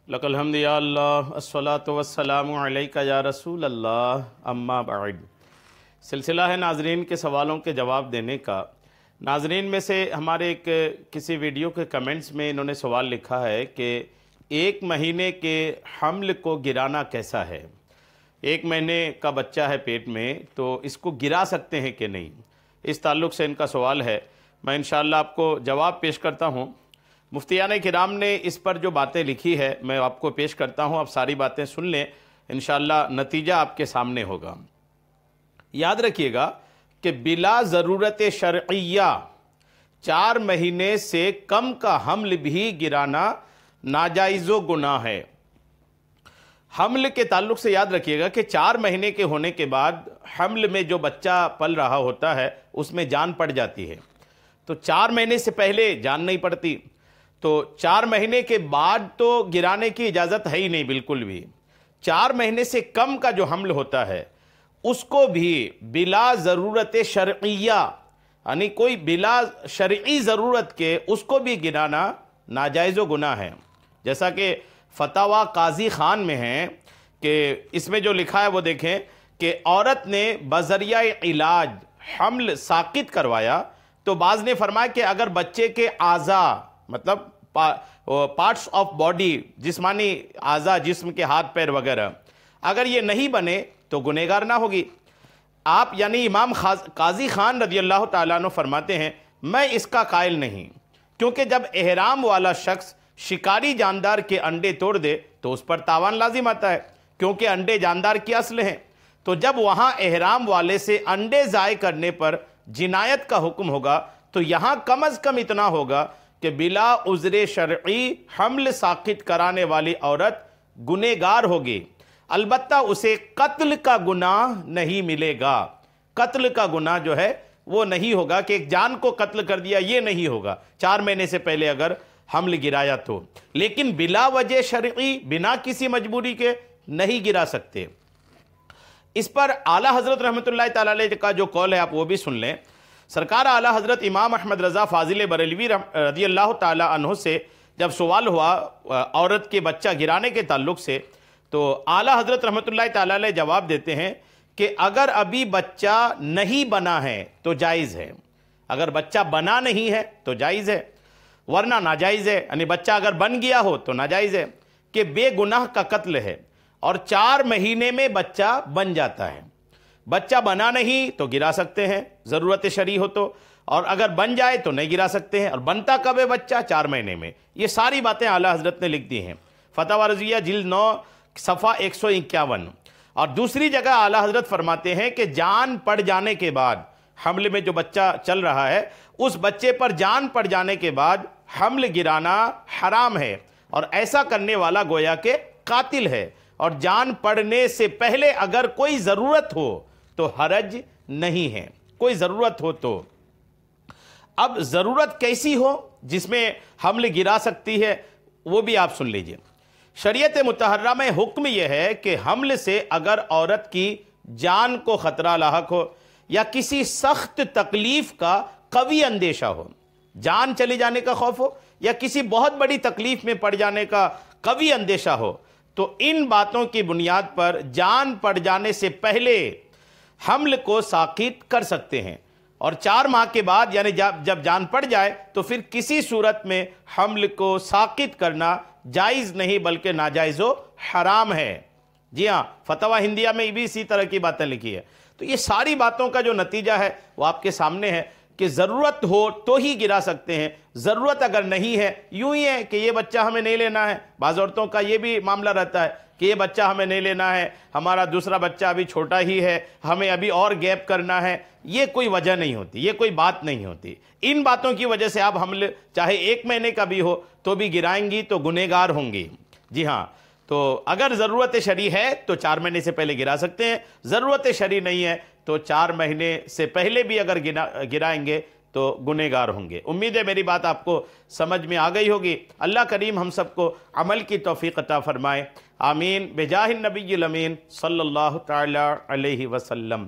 لک الحمد یا اللہ الصلاۃ والسلام علیک یا رسول اللہ اما بعد۔ سلسلہ ہے ناظرین کے سوالوں کے جواب دینے کا۔ ناظرین میں سے ہمارے کسی ویڈیو کے کمنٹس میں انہوں نے سوال لکھا ہے کہ 1 مہینے کے حمل کو گرانا کیسا ہے؟ 1 مہینے کا بچہ ہے پیٹ میں، تو اس کو گرا سکتے ہیں کہ نہیں؟ اس تعلق سے ان کا سوال ہے۔ میں انشاءاللہ آپ کو جواب پیش کرتا ہوں۔ مفتیان کرام نے اس پر جو باتیں لکھی ہے میں آپ کو پیش کرتا ہوں، آپ ساری باتیں سن لیں، انشاءاللہ نتیجہ آپ کے سامنے ہوگا۔ یاد رکھیے گا کہ بلا ضرورت شرعیہ 4 مہینے سے کم کا حمل بھی گرانا ناجائز و گناہ ہے۔ حمل کے تعلق سے یاد رکھیے گا کہ 4 مہینے کے ہونے کے بعد حمل میں جو بچہ پل رہا ہوتا ہے اس میں جان پڑ جاتی ہے، تو 4 مہینے سے پہلے جان نہیں پڑتی، تو 4 مہینے کے بعد تو گرانے کی اجازت ہے ہی نہیں بالکل بھی۔ 4 مہینے سے کم کا جو حمل ہوتا ہے اس کو بھی بلا ضرورت شرعیہ، یعنی کوئی بلا شرعی ضرورت کے، اس کو بھی گرانا ناجائز و گناہ ہے۔ جیسا کہ فتاوی قاضی خان میں ہے کہ اس میں جو لکھا ہے وہ دیکھیں کہ عورت نے بذریعہ علاج حمل ساقط کروایا، تو بعض نے فرمایا کہ اگر بچے کے اعضاء، مطلب پارٹس آف باڈی، جسمانی اعضاء، جسم کے ہاتھ پیر وغیرہ، اگر یہ نہیں بنے تو گنہگار نہ ہوگی۔ آپ یعنی امام قاضی خان رضی اللہ تعالیٰ عنہ فرماتے ہیں میں اس کا قائل نہیں، کیونکہ جب احرام والا شخص شکاری جاندار کے انڈے توڑ دے تو اس پر تاوان لازم آتا ہے، کیونکہ انڈے جاندار کی اصل ہیں، تو جب وہاں احرام والے سے انڈے ضائع کرنے پر جنایت کا حکم ہوگا تو یہاں کم از کم اتنا ہوگا کہ بلا عذر شرعی حمل ساقط کرانے والی عورت گنہگار ہوگی، البتہ اسے قتل کا گناہ نہیں ملے گا۔ قتل کا گناہ جو ہے وہ نہیں ہوگا کہ ایک جان کو قتل کر دیا، یہ نہیں ہوگا 4 مہینے سے پہلے اگر حمل گرایا تو، لیکن بلا وجہ شرعی، بنا کسی مجبوری کے نہیں گرا سکتے۔ اس پر اعلیٰ حضرت رحمۃ اللہ تعالیٰ علیہ کا جو قول ہے آپ وہ بھی سن لیں۔ سرکار اعلیٰ حضرت امام احمد رضا فاضل بریلوی رضی اللہ تعالیٰ عنہ سے جب سوال ہوا عورت کے بچہ گرانے کے تعلق سے، تو اعلیٰ حضرت رحمۃ اللہ تعالیٰ علیہ جواب دیتے ہیں کہ اگر ابھی بچہ نہیں بنا ہے تو جائز ہے، اگر بچہ بنا نہیں ہے تو جائز ہے، ورنہ ناجائز ہے۔ یعنی بچہ اگر بن گیا ہو تو ناجائز ہے، کہ بے گناہ کا قتل ہے، اور 4 مہینے میں بچہ بن جاتا ہے۔ بچہ بنا نہیں تو گرا سکتے ہیں ضرورت شرعی ہو تو، اور اگر بن جائے تو نہیں گرا سکتے ہیں۔ اور بنتا کب ہے بچہ؟ 4 مہینے میں۔ یہ ساری باتیں اعلیٰ حضرت نے لکھ دی ہیں، فتاوی رضویہ جلد 9 صفحہ 151۔ اور دوسری جگہ اعلیٰ حضرت فرماتے ہیں کہ جان پڑ جانے کے بعد، حمل میں جو بچہ چل رہا ہے اس بچے پر جان پڑ جانے کے بعد حمل گرانا حرام ہے، اور ایسا کرنے والا گویا کہ قاتل ہے، اور جان پڑنے سے پہلے اگر کوئی ضرورت ہو تو حرج نہیں ہے، کوئی ضرورت ہو تو۔ اب ضرورت کیسی ہو جس میں حمل گرا سکتی ہے وہ بھی آپ سن لیجئے۔ شریعت مطہرہ میں حکم یہ ہے کہ حمل سے اگر عورت کی جان کو خطرہ لاحق ہو یا کسی سخت تکلیف کا قوی اندیشہ ہو، جان چلے جانے کا خوف ہو یا کسی بہت بڑی تکلیف میں پڑ جانے کا قوی اندیشہ ہو، تو ان باتوں کی بنیاد پر جان پڑ جانے سے پہلے حمل کو ساقط کر سکتے ہیں، اور 4 ماہ کے بعد یعنی جب جان پڑ جائے تو پھر کسی صورت میں حمل کو ساقط کرنا جائز نہیں بلکہ ناجائز و حرام ہے۔ جی ہاں، فتویٰ ہندیہ میں بھی اسی طرح کی باتیں لکھی ہے۔ تو یہ ساری باتوں کا جو نتیجہ ہے وہ آپ کے سامنے ہے کہ ضرورت ہو تو ہی گرا سکتے ہیں، ضرورت اگر نہیں ہے، یوں ہی ہے کہ یہ بچہ ہمیں نہیں لینا ہے۔ بعض عورتوں کا یہ بھی معاملہ رہتا ہے کہ یہ بچہ ہمیں نہیں لینا ہے، ہمارا دوسرا بچہ ابھی چھوٹا ہی ہے، ہمیں ابھی اور گیپ کرنا ہے۔ یہ کوئی وجہ نہیں ہوتی، یہ کوئی بات نہیں ہوتی۔ ان باتوں کی وجہ سے آپ حمل چاہے 1 مہینے کا بھی ہو تو بھی گرائیں گی تو گنہگار ہوں گی۔ جی ہاں، تو اگر ضرورت شرعی ہے تو 4 مہینے سے پہلے گرا سکتے ہیں، ضرورت شرعی نہیں ہے تو 4 مہینے سے پہلے بھی اگر گرائیں گے تو گنہگار ہوں گے۔ امید ہے میری بات آپ کو سمجھ میں آ گئی ہوگی۔ اللہ کریم ہم سب کو عمل کی توفیق عطا فرمائے، آمین، بجاہ النبی الامین صلی اللہ تعالی علیہ وسلم۔